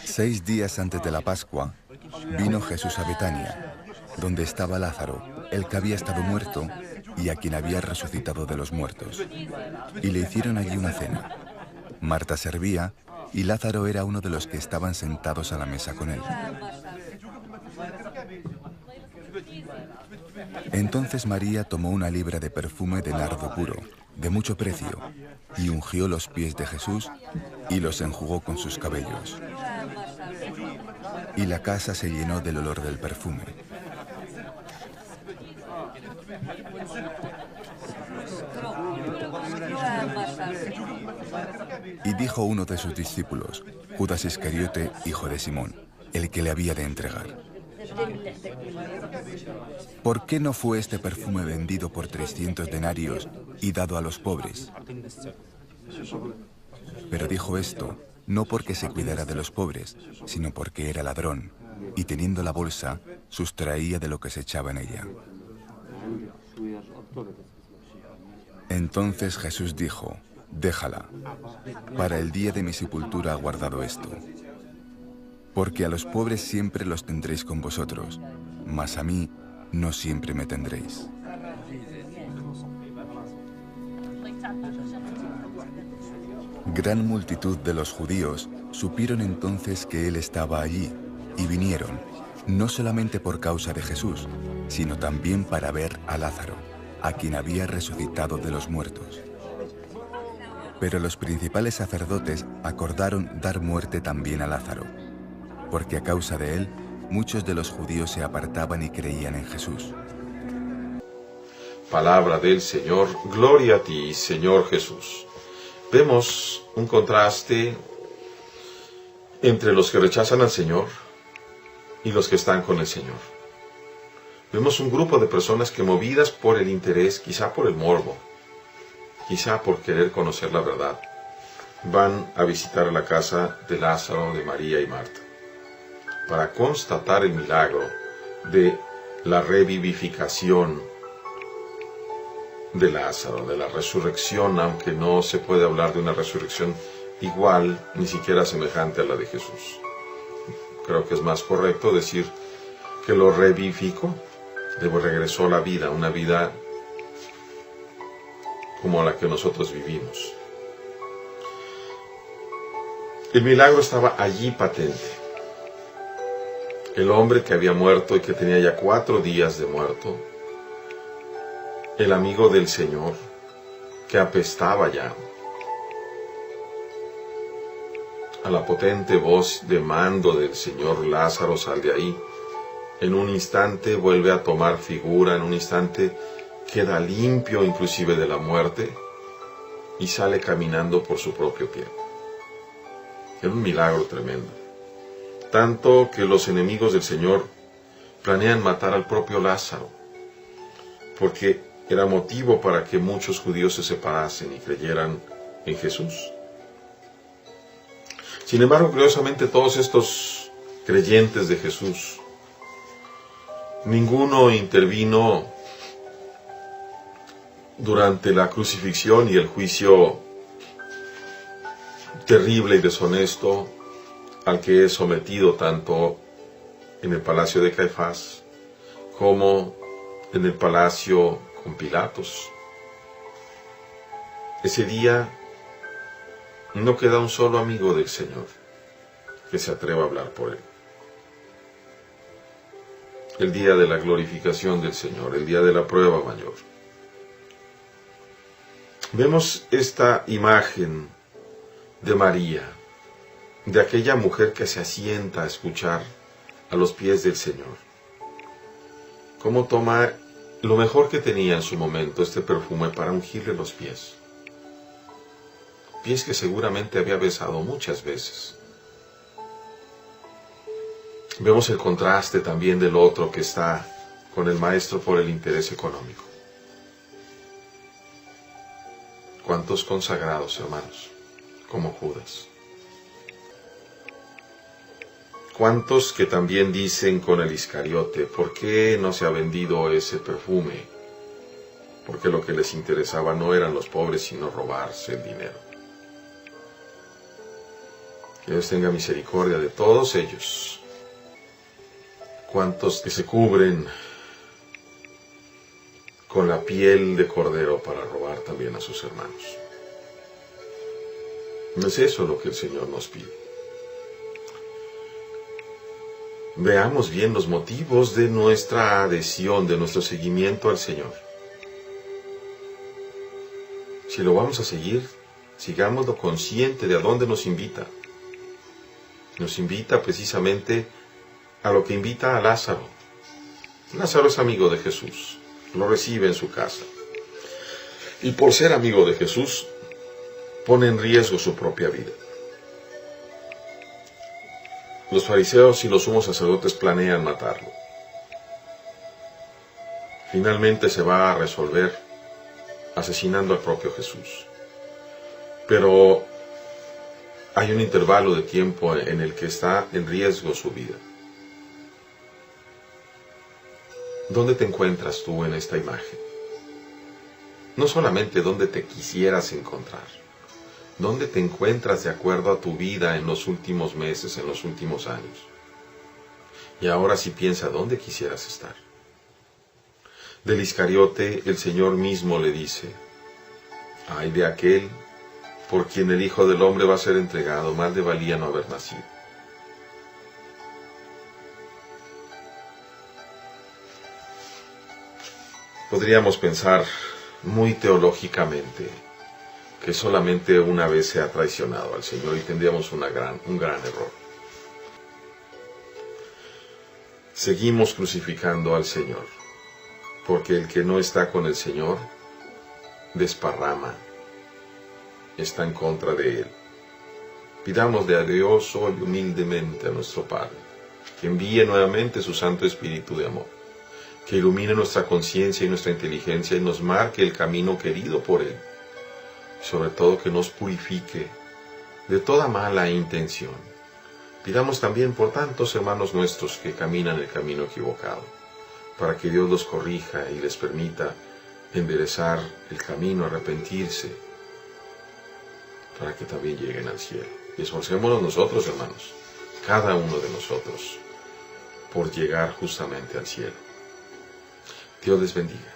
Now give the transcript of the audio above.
6 días antes de la Pascua, vino Jesús a Betania, donde estaba Lázaro, el que había estado muerto y a quien había resucitado de los muertos. Y le hicieron allí una cena. Marta servía y Lázaro era uno de los que estaban sentados a la mesa con él. Entonces María tomó una libra de perfume de nardo puro, de mucho precio, y ungió los pies de Jesús y los enjugó con sus cabellos. Y la casa se llenó del olor del perfume. Y dijo uno de sus discípulos, Judas Iscariote, hijo de Simón, el que le había de entregar: ¿por qué no fue este perfume vendido por 300 denarios y dado a los pobres? Pero dijo esto no porque se cuidara de los pobres, sino porque era ladrón, y teniendo la bolsa, sustraía de lo que se echaba en ella. Entonces Jesús dijo: déjala, para el día de mi sepultura ha guardado esto. Porque a los pobres siempre los tendréis con vosotros, mas a mí no siempre me tendréis. Gran multitud de los judíos supieron entonces que él estaba allí, y vinieron, no solamente por causa de Jesús, sino también para ver a Lázaro, a quien había resucitado de los muertos. Pero los principales sacerdotes acordaron dar muerte también a Lázaro, porque a causa de él, muchos de los judíos se apartaban y creían en Jesús. Palabra del Señor, gloria a ti, Señor Jesús. Vemos un contraste entre los que rechazan al Señor y los que están con el Señor. Vemos un grupo de personas que, movidas por el interés, quizá por el morbo, quizá por querer conocer la verdad, van a visitar la casa de Lázaro, de María y Marta, para constatar el milagro de la revivificación de Lázaro, de la resurrección, aunque no se puede hablar de una resurrección igual, ni siquiera semejante a la de Jesús. Creo que es más correcto decir que lo revivificó, regresó a la vida, una vida como la que nosotros vivimos. El milagro estaba allí patente. El hombre que había muerto y que tenía ya 4 días de muerto, el amigo del Señor, que apestaba ya, a la potente voz de mando del Señor: Lázaro, sal de ahí. En un instante vuelve a tomar figura, en un instante queda limpio inclusive de la muerte y sale caminando por su propio pie. Era un milagro tremendo. Tanto que los enemigos del Señor planean matar al propio Lázaro, porque era motivo para que muchos judíos se separasen y creyeran en Jesús. Sin embargo, curiosamente, todos estos creyentes de Jesús, ninguno intervino durante la crucifixión y el juicio terrible y deshonesto al que es sometido tanto en el palacio de Caifás como en el palacio con Pilatos. Ese día no queda un solo amigo del Señor que se atreva a hablar por él. El día de la glorificación del Señor, el día de la prueba mayor. Vemos esta imagen de María, de aquella mujer que se asienta a escuchar a los pies del Señor. Cómo toma lo mejor que tenía en su momento, este perfume, para ungirle los pies. Pies que seguramente había besado muchas veces. Vemos el contraste también del otro que está con el maestro por el interés económico. ¿Cuántos consagrados, hermanos, como Judas? ¿Cuántos que también dicen con el Iscariote: ¿por qué no se ha vendido ese perfume porque lo que les interesaba no eran los pobres, sino robarse el dinero. Que Dios tenga misericordia de todos ellos, cuantos que se cubren con la piel de cordero para robar también a sus hermanos. No es eso lo que el Señor nos pide. Veamos bien los motivos de nuestra adhesión, de nuestro seguimiento al Señor. Si lo vamos a seguir, sigámoslo consciente de a dónde nos invita. Nos invita precisamente a lo que invita a Lázaro. Lázaro es amigo de Jesús, lo recibe en su casa. Y por ser amigo de Jesús, pone en riesgo su propia vida. Los fariseos y los sumos sacerdotes planean matarlo. Finalmente se va a resolver asesinando al propio Jesús. Pero hay un intervalo de tiempo en el que está en riesgo su vida. ¿Dónde te encuentras tú en esta imagen? No solamente dónde te quisieras encontrar, ¿dónde te encuentras de acuerdo a tu vida en los últimos meses, en los últimos años? Y ahora sí piensa dónde quisieras estar. Del Iscariote el Señor mismo le dice: ay de aquel por quien el Hijo del Hombre va a ser entregado, más le valía no haber nacido. Podríamos pensar muy teológicamente que solamente una vez se ha traicionado al Señor y tendríamos un gran error. Seguimos crucificando al Señor, porque el que no está con el Señor desparrama, está en contra de Él. Pidámosle a Dios hoy humildemente a nuestro Padre, que envíe nuevamente su Santo Espíritu de amor, que ilumine nuestra conciencia y nuestra inteligencia y nos marque el camino querido por Él. Sobre todo que nos purifique de toda mala intención. Pidamos también por tantos hermanos nuestros que caminan el camino equivocado, para que Dios los corrija y les permita enderezar el camino, arrepentirse, para que también lleguen al cielo. Y esforcémonos nosotros, hermanos, cada uno de nosotros, por llegar justamente al cielo. Dios les bendiga.